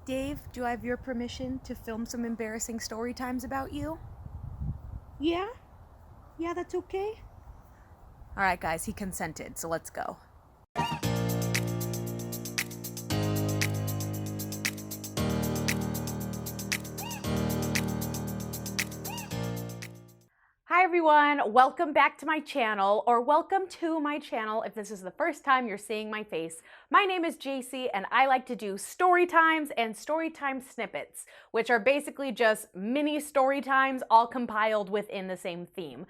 Dave, do I have your permission to film some embarrassing story times about you? Yeah? Yeah, that's okay. All right, guys, he consented, so let's go. Hi everyone, welcome back to my channel, or welcome to my channel if this is the first time you're seeing my face. My name is Jacy and I like to do story times and story time snippets, which are basically just mini story times all compiled within the same theme.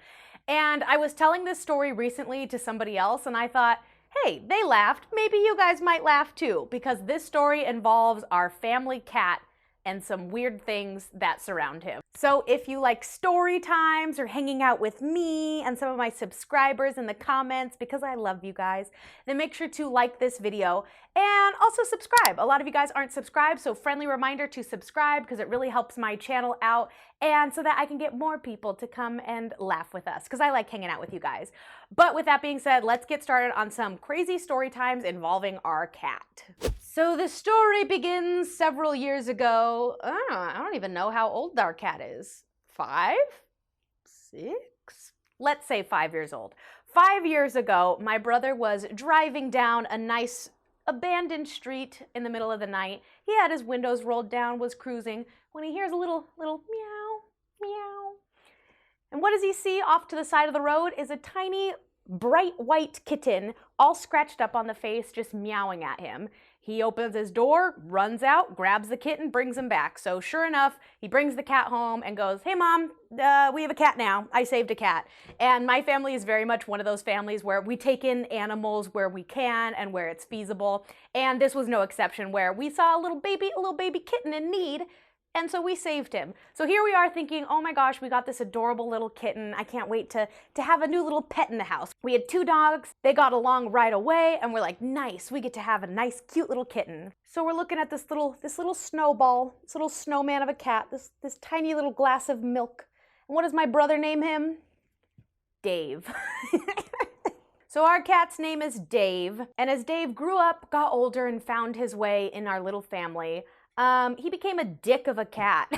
And I was telling this story recently to somebody else and I thought, hey, they laughed, maybe you guys might laugh too, because this story involves our family cat and some weird things that surround him. So if you like story times or hanging out with me and some of my subscribers in the comments, because I love you guys, then make sure to like this video and also subscribe. A lot of you guys aren't subscribed, so friendly reminder to subscribe because it really helps my channel out and so that I can get more people to come and laugh with us because I like hanging out with you guys. But with that being said, let's get started on some crazy story times involving our cat. So the story begins several years ago. I don't even know how old our cat is. 5? 6? Let's say 5 years old. 5 years ago, my brother was driving down a nice abandoned street in the middle of the night. He had his windows rolled down, was cruising, when he hears a little meow, meow. And what does he see off to the side of the road is a tiny, bright white kitten, all scratched up on the face, just meowing at him. He opens his door, runs out, grabs the kitten, brings him back. So sure enough, he brings the cat home and goes, hey mom, we have a cat now. I saved a cat. And my family is very much one of those families where we take in animals where we can and where it's feasible. And this was no exception, where we saw a little baby kitten in need. And so we saved him. So here we are thinking, oh my gosh, we got this adorable little kitten. I can't wait to have a new little pet in the house. We had 2 dogs. They got along right away and we're like, nice, we get to have a nice, cute little kitten. So we're looking at this little snowball, this little snowman of a cat, this tiny little glass of milk. And what does my brother name him? Dave. So our cat's name is Dave. And as Dave grew up, got older, and found his way in our little family, he became a dick of a cat.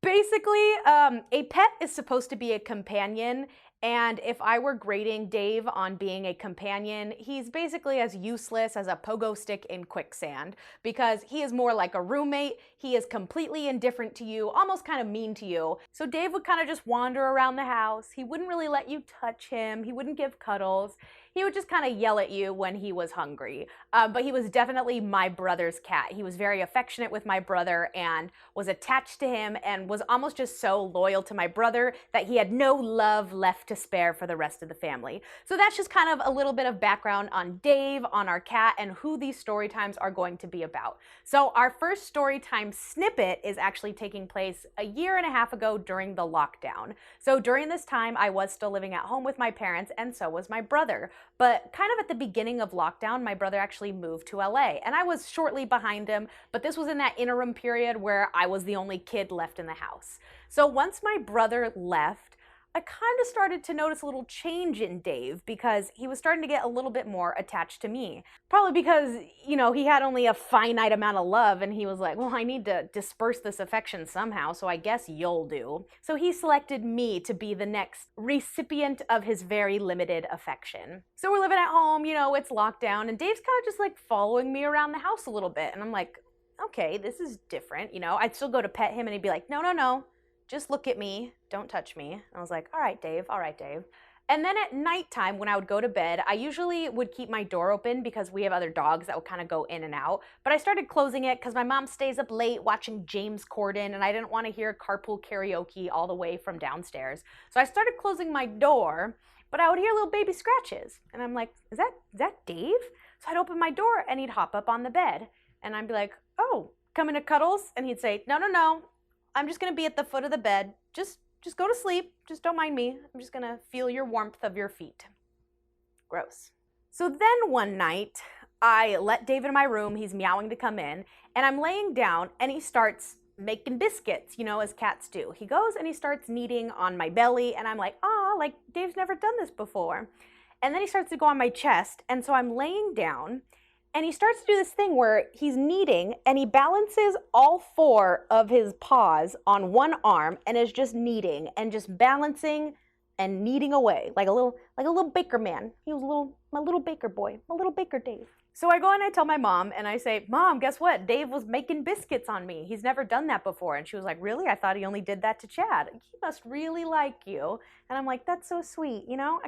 Basically, a pet is supposed to be a companion, and if I were grading Dave on being a companion, he's basically as useless as a pogo stick in quicksand, because he is more like a roommate. He is completely indifferent to you, almost kind of mean to you. So Dave would kind of just wander around the house. He wouldn't really let you touch him. He wouldn't give cuddles. He would just kind of yell at you when he was hungry. But he was definitely my brother's cat. He was very affectionate with my brother and was attached to him and was almost just so loyal to my brother that he had no love left to spare for the rest of the family. So that's just kind of a little bit of background on Dave, on our cat, and who these story times are going to be about. So our first story time snippet is actually taking place a year and a half ago during the lockdown. So during this time, I was still living at home with my parents, and so was my brother. But kind of at the beginning of lockdown, my brother actually moved to LA, and I was shortly behind him, but this was in that interim period where I was the only kid left in the house. So once my brother left, I kind of started to notice a little change in Dave because he was starting to get a little bit more attached to me. Probably because, you know, he had only a finite amount of love and he was like, well, I need to disperse this affection somehow, so I guess you'll do. So he selected me to be the next recipient of his very limited affection. So we're living at home, you know, it's lockdown, and Dave's kind of just like following me around the house a little bit. And I'm like, okay, this is different. You know, I'd still go to pet him and he'd be like, no, no, no. Just look at me, don't touch me. I was like, all right, Dave, all right, Dave. And then at nighttime, when I would go to bed, I usually would keep my door open because we have other dogs that would kind of go in and out. But I started closing it because my mom stays up late watching James Corden, and I didn't want to hear carpool karaoke all the way from downstairs. So I started closing my door, but I would hear little baby scratches. And I'm like, is that Dave? So I'd open my door and he'd hop up on the bed. And I'd be like, oh, come into cuddles? And he'd say, no, no, no. I'm just gonna be at the foot of the bed. Just go to sleep. Just don't mind me. I'm just gonna feel your warmth of your feet. Gross. So then one night, I let Dave in my room. He's meowing to come in, and I'm laying down, and he starts making biscuits, you know, as cats do. He goes and he starts kneading on my belly, and I'm like, oh, like Dave's never done this before. And then he starts to go on my chest, and so I'm laying down, And he starts to do this thing where he's kneading and he balances all 4 of his paws on one arm and is just kneading and just balancing and kneading away like a little baker man. He was my little baker boy, my little baker Dave. So I go and I tell my mom and I say, Mom, guess what? Dave was making biscuits on me. He's never done that before. And she was like, really? I thought he only did that to Chad. He must really like you. And I'm like, that's so sweet. You know,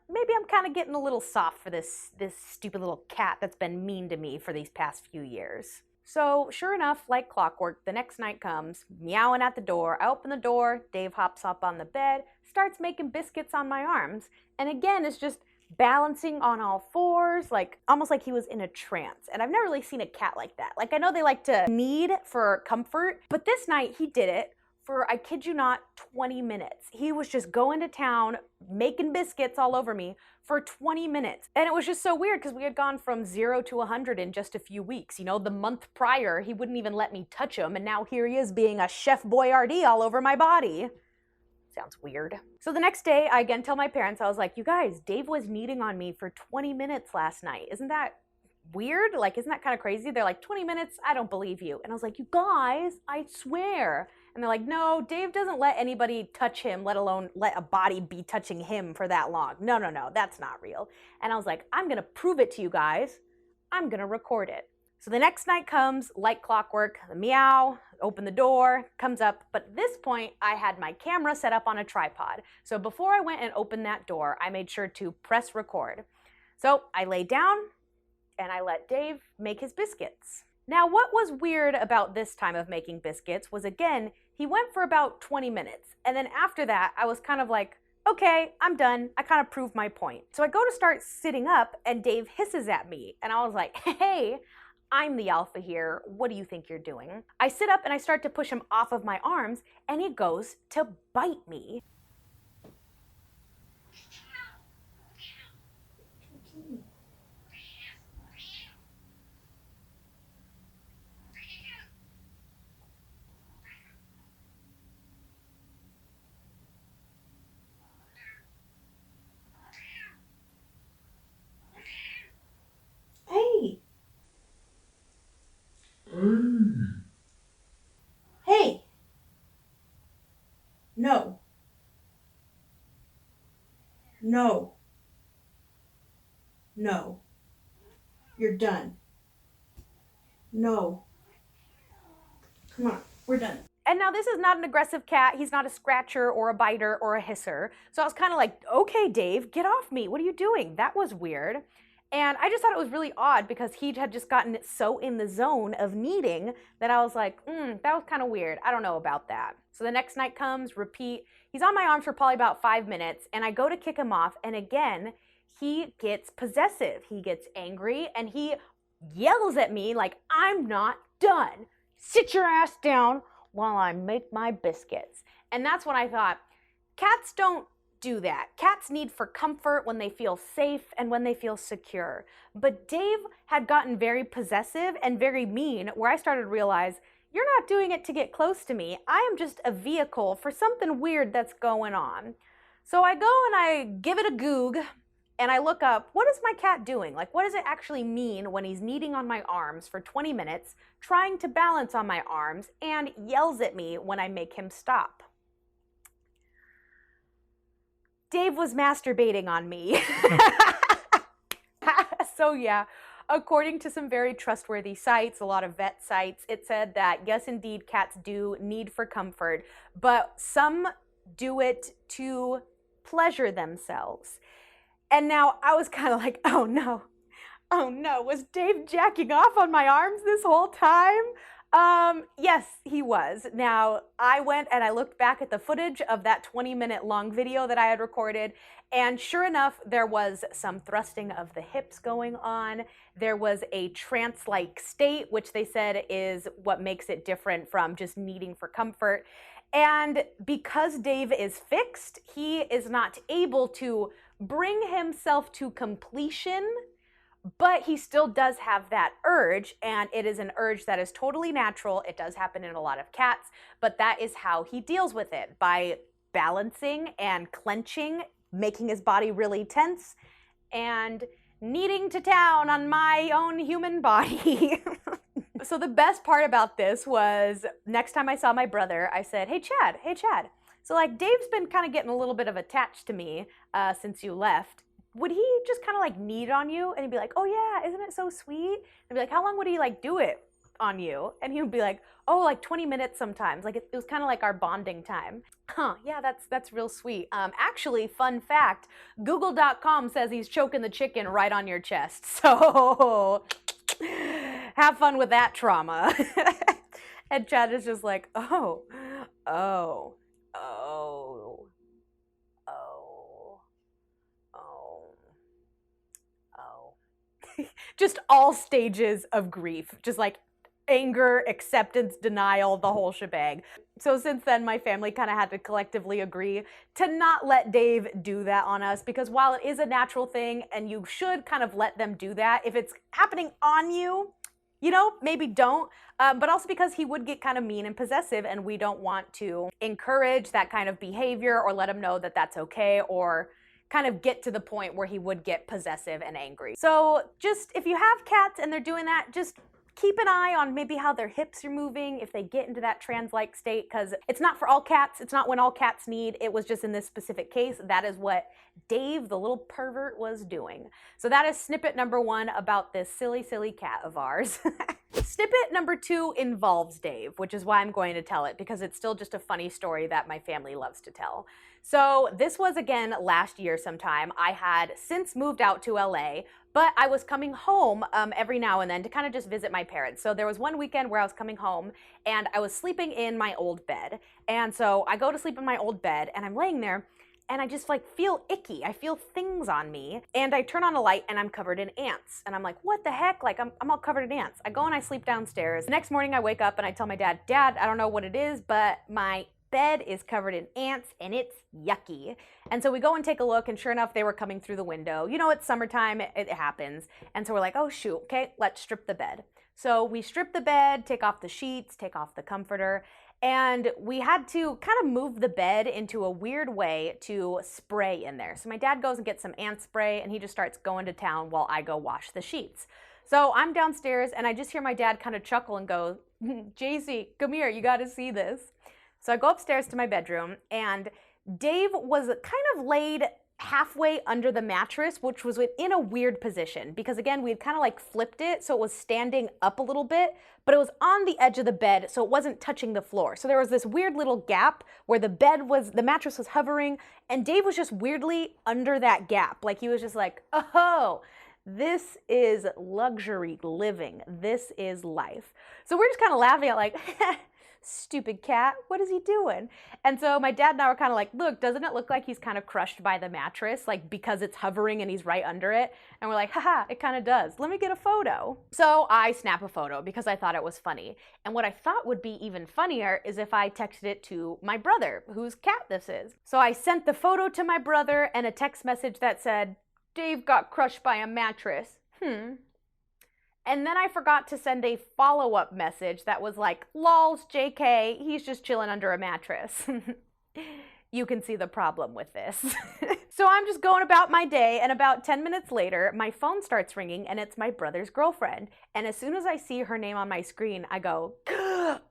maybe I'm kind of getting a little soft for this stupid little cat that's been mean to me for these past few years. So sure enough, like clockwork, the next night comes, meowing at the door. I open the door, Dave hops up on the bed, starts making biscuits on my arms. And again, it's just balancing on all 4s, like almost like he was in a trance. And I've never really seen a cat like that. Like I know they like to knead for comfort, but this night he did it for, I kid you not, 20 minutes. He was just going to town, making biscuits all over me for 20 minutes. And it was just so weird because we had gone from 0 to 100 in just a few weeks. You know, the month prior, he wouldn't even let me touch him. And now here he is being a Chef Boyardee all over my body. Sounds weird. So the next day, I again tell my parents, I was like, you guys, Dave was kneading on me for 20 minutes last night. Isn't that weird? Like, isn't that kind of crazy? They're like, 20 minutes? I don't believe you. And I was like, you guys, I swear. And they're like, no, Dave doesn't let anybody touch him, let alone let a body be touching him for that long. No, that's not real. And I was like, I'm gonna prove it to you guys. I'm gonna record it. So the next night comes, like clockwork, the meow, open the door, comes up. But at this point, I had my camera set up on a tripod. So before I went and opened that door, I made sure to press record. So I laid down and I let Dave make his biscuits. Now, what was weird about this time of making biscuits was, again, he went for about 20 minutes. And then after that, I was kind of like, okay, I'm done. I kind of proved my point. So I go to start sitting up and Dave hisses at me. And I was like, hey, I'm the alpha here. What do you think you're doing? I sit up and I start to push him off of my arms and he goes to bite me. Hey! Hey! No. No. No. You're done. No. Come on, we're done. And now this is not an aggressive cat. He's not a scratcher or a biter or a hisser. So I was kind of like, okay, Dave, get off me. What are you doing? That was weird. And I just thought it was really odd because he had just gotten so in the zone of kneading that I was like, that was kind of weird. I don't know about that. So the next night comes, repeat. He's on my arms for probably about 5 minutes and I go to kick him off. And again, he gets possessive. He gets angry and he yells at me like, I'm not done. Sit your ass down while I make my biscuits. And that's when I thought, cats don't do that. Cats need for comfort when they feel safe and when they feel secure. But Dave had gotten very possessive and very mean, where I started to realize, you're not doing it to get close to me. I am just a vehicle for something weird that's going on. So I go and I give it a goog and I look up, what is my cat doing? Like, what does it actually mean when he's kneading on my arms for 20 minutes, trying to balance on my arms, and yells at me when I make him stop? Dave was masturbating on me. So yeah, according to some very trustworthy sites, a lot of vet sites, it said that yes, indeed, cats do need for comfort, but some do it to pleasure themselves. And now I was kind of like, oh no, was Dave jacking off on my arms this whole time? Yes, he was. Now, I went and I looked back at the footage of that 20-minute long video that I had recorded, and sure enough, there was some thrusting of the hips going on. There was a trance-like state, which they said is what makes it different from just needing for comfort. And because Dave is fixed, he is not able to bring himself to completion, but he still does have that urge, and it is an urge that is totally natural. It does happen in a lot of cats, but that is how he deals with it, by balancing and clenching, making his body really tense. And Kneading to town on my own human body. So the best part about this was next time I saw my brother, I said, hey Chad. So like Dave's been kind of getting a little bit of attached to me since you left. Would he just kind of like knead on you? And he'd be like, oh yeah, isn't it so sweet? I'd be like, how long would he like do it on you? And he would be like, oh, like 20 minutes sometimes. Like it was kind of like our bonding time. Huh, yeah, that's real sweet. Actually, fun fact, Google.com says he's choking the chicken right on your chest. So have fun with that trauma. And Chad is just like, oh. Just all stages of grief, just like anger, acceptance, denial, the whole shebang. So since then, my family kind of had to collectively agree to not let Dave do that on us, because while it is a natural thing and you should kind of let them do that, if it's happening on you, you know, maybe don't. But also because he would get kind of mean and possessive, and we don't want to encourage that kind of behavior or let him know that that's okay, or kind of get to the point where he would get possessive and angry. So just if you have cats and they're doing that, just keep an eye on maybe how their hips are moving, if they get into that trans-like state, because it's not for all cats. It's not when all cats need. It was just in this specific case. That is what Dave, the little pervert, was doing. So that is snippet number 1 about this silly, silly cat of ours. Snippet number 2 involves Dave, which is why I'm going to tell it, because it's still just a funny story that my family loves to tell. So this was, again, last year sometime. I had since moved out to LA, but I was coming home every now and then to kind of just visit my parents. So there was one weekend where I was coming home and I was sleeping in my old bed. And so I go to sleep in my old bed and I'm laying there and I just like feel icky. I feel things on me, and I turn on a light and I'm covered in ants. And I'm like, what the heck? Like I'm all covered in ants. I go and I sleep downstairs. The next morning I wake up and I tell my dad, I don't know what it is, but my bed is covered in ants and it's yucky. And so we go and take a look, and sure enough, they were coming through the window. You know, it's summertime, it happens. And so we're like, oh shoot, okay, let's strip the bed. So we strip the bed, take off the sheets, take off the comforter, and we had to kind of move the bed into a weird way to spray in there. So my dad goes and gets some ant spray, and he just starts going to town while I go wash the sheets. So I'm downstairs and I just hear my dad kind of chuckle and go, Jacy, come here, you gotta see this. So I go upstairs to my bedroom, and Dave was kind of laid halfway under the mattress, which was in a weird position because, again, we had kind of like flipped it so it was standing up a little bit, but it was on the edge of the bed, so it wasn't touching the floor. So there was this weird little gap where the mattress was hovering, and Dave was just weirdly under that gap. Like he was just like, oh, this is luxury living. This is life. So we're just kind of laughing at like, stupid cat, what is he doing? And so my dad and I were kind of like, look, doesn't it look like he's kind of crushed by the mattress, like because it's hovering and he's right under it? And we're like, haha, it kind of does. Let me get a photo. So I snap a photo because I thought it was funny. And what I thought would be even funnier is if I texted it to my brother, whose cat this is. So I sent the photo to my brother and a text message that said, Dave got crushed by a mattress. And then I forgot to send a follow-up message that was like, lols, JK, he's just chilling under a mattress. You can see the problem with this. So I'm just going about my day, and about 10 minutes later, my phone starts ringing, and it's my brother's girlfriend. And as soon as I see her name on my screen, I go,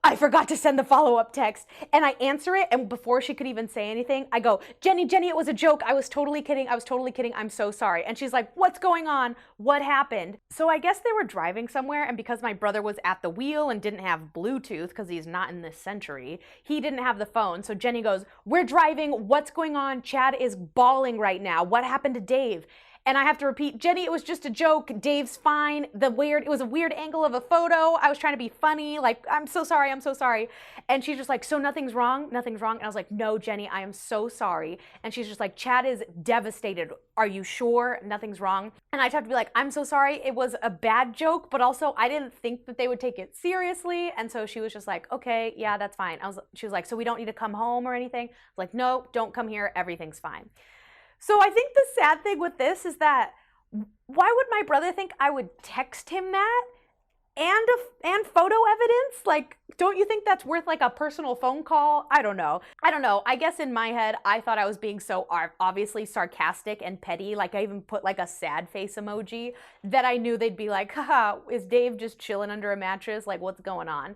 I forgot to send the follow-up text. And I answer it, and before she could even say anything, I go, Jenny, it was a joke. I was totally kidding. I'm so sorry. And she's like, what's going on? What happened? So I guess they were driving somewhere, and because my brother was at the wheel and didn't have Bluetooth, because he's not in this century, he didn't have the phone. So Jenny goes, we're driving. What's going on? Chad is bawling right now. What happened to Dave? And I have to repeat, Jenny, it was just a joke. Dave's fine. It was a weird angle of a photo. I was trying to be funny. Like, I'm so sorry. And she's just like, so nothing's wrong? And I was like, no, Jenny, I am so sorry. And she's just like, Chad is devastated. Are you sure nothing's wrong? And I'd have to be like, I'm so sorry. It was a bad joke, but also I didn't think that they would take it seriously. And so she was just like, okay, yeah, that's fine. She was like, so we don't need to come home or anything? I was like, no, don't come here. Everything's fine. So I think the sad thing with this is that why would my brother think I would text him that? and photo evidence? Like, don't you think that's worth like a personal phone call? I don't know. I guess in my head, I thought I was being so obviously sarcastic and petty. Like, I even put like a sad face emoji that I knew they'd be like, haha, is Dave just chilling under a mattress? Like, what's going on?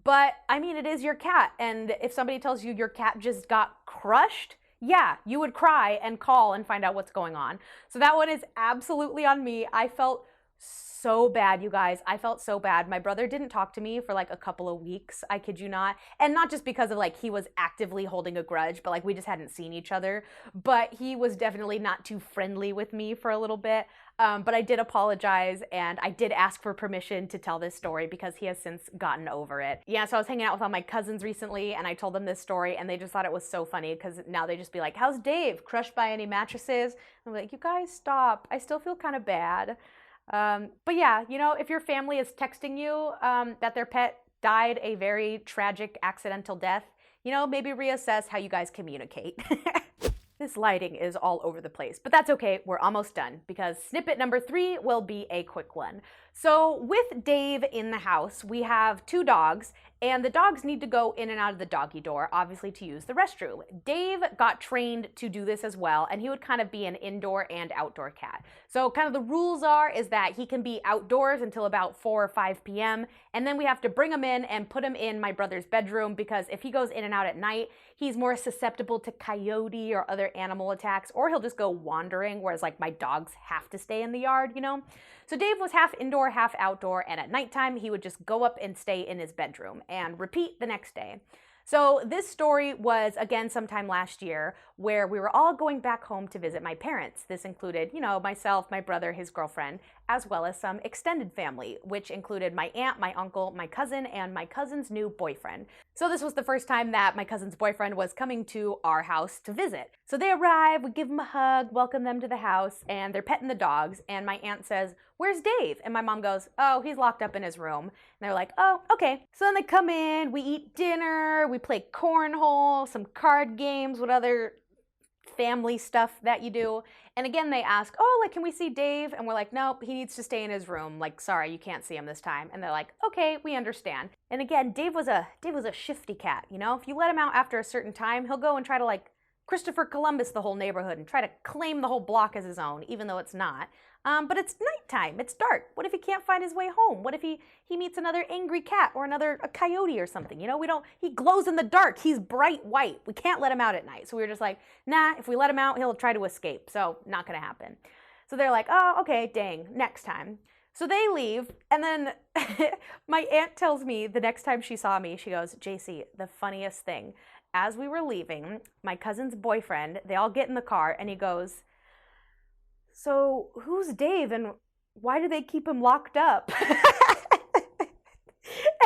But I mean, it is your cat. And if somebody tells you your cat just got crushed, yeah, you would cry and call and find out what's going on. So that one is absolutely on me. I felt so bad, you guys. I felt so bad. My brother didn't talk to me for like a couple of weeks. I kid you not. And not just because of like he was actively holding a grudge, but like we just hadn't seen each other. But he was definitely not too friendly with me for a little bit. But I did apologize and I did ask for permission to tell this story because he has since gotten over it. Yeah, so I was hanging out with all my cousins recently and I told them this story and they just thought it was so funny because now they just be like, how's Dave? Crushed by any mattresses? I'm like, you guys stop. I still feel kind of bad. But yeah, you know, if your family is texting you that their pet died a very tragic accidental death, you know, maybe reassess how you guys communicate. This lighting is all over the place, but that's okay. We're almost done because snippet number 3 will be a quick one. So with Dave in the house, we have 2 dogs and the dogs need to go in and out of the doggy door, obviously to use the restroom. Dave got trained to do this as well, and he would kind of be an indoor and outdoor cat. So kind of the rules is that he can be outdoors until about 4 or 5 p.m., and then we have to bring him in and put him in my brother's bedroom because if he goes in and out at night, he's more susceptible to coyote or other animal attacks, or he'll just go wandering, whereas like my dogs have to stay in the yard, you know? So Dave was half indoor, half outdoor, and at nighttime he would just go up and stay in his bedroom and repeat the next day. So this story was, again, sometime last year where we were all going back home to visit my parents. This included, you know, myself, my brother, his girlfriend, as well as some extended family, which included my aunt, my uncle, my cousin, and my cousin's new boyfriend. So this was the first time that my cousin's boyfriend was coming to our house to visit. So they arrive, we give them a hug, welcome them to the house, and they're petting the dogs, and my aunt says, "Where's Dave?" And my mom goes, "Oh, he's locked up in his room." And they're like, "Oh, okay." So then they come in, we eat dinner, we play cornhole, some card games, what other family stuff that you do. And again, they ask, "Oh, like, can we see Dave?" And we're like, "Nope, he needs to stay in his room. Like, sorry, you can't see him this time." And they're like, "Okay, we understand." And again, Dave was a shifty cat, you know? If you let him out after a certain time, he'll go and try to like Christopher Columbus the whole neighborhood and try to claim the whole block as his own, even though it's not. But it's nighttime, it's dark. What if he can't find his way home? What if he meets another angry cat or a coyote or something? You know, he glows in the dark. He's bright white. We can't let him out at night. So we were just like, nah, if we let him out, he'll try to escape. So not gonna happen. So they're like, oh, okay, dang, next time. So they leave, and then my aunt tells me the next time she saw me, she goes, "Jacy, the funniest thing, as we were leaving, my cousin's boyfriend, they all get in the car, and he goes, 'So who's Dave and why do they keep him locked up?'"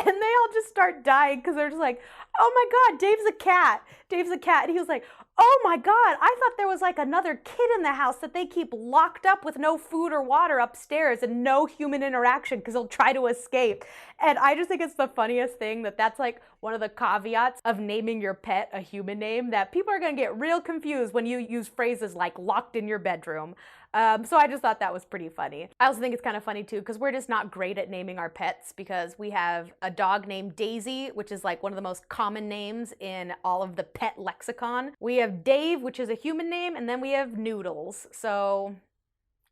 And they all just start dying because they're just like, "Oh my God, Dave's a cat. Dave's a cat." And he was like, "Oh my God, I thought there was like another kid in the house that they keep locked up with no food or water upstairs and no human interaction because he'll try to escape." And I just think it's the funniest thing that's like one of the caveats of naming your pet a human name, that people are going to get real confused when you use phrases like locked in your bedroom. So I just thought that was pretty funny. I also think it's kind of funny too because we're just not great at naming our pets because we have a dog named Daisy, which is like one of the most common names in all of the pet lexicon. We have Dave, which is a human name, and then we have Noodles. So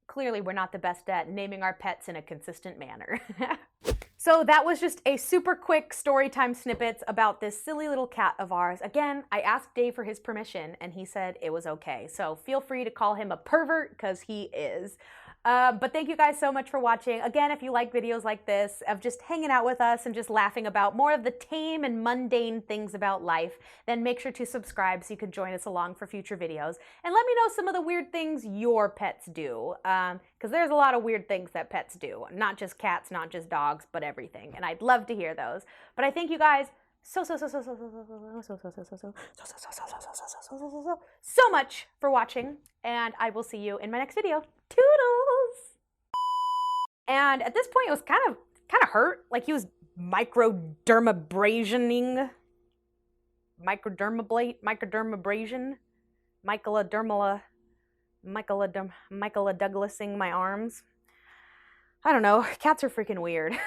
clearly we're not the best at naming our pets in a consistent manner. So that was just a super quick storytime snippets about this silly little cat of ours. Again, I asked Dave for his permission and he said it was okay. So feel free to call him a pervert because he is. But thank you guys so much for watching. Again, if you like videos like this of just hanging out with us and just laughing about more of the tame and mundane things about life, then make sure to subscribe so you can join us along for future videos. And let me know some of the weird things your pets do, because there's a lot of weird things that pets do. Not just cats, not just dogs, but everything. And I'd love to hear those. But I thank you guys so much for watching, and I will see you in my next video. Toodles! And at this point, it was kind of hurt, like he was microdermabrasioning, Michaela Douglasing my arms. I don't know, cats are freaking weird.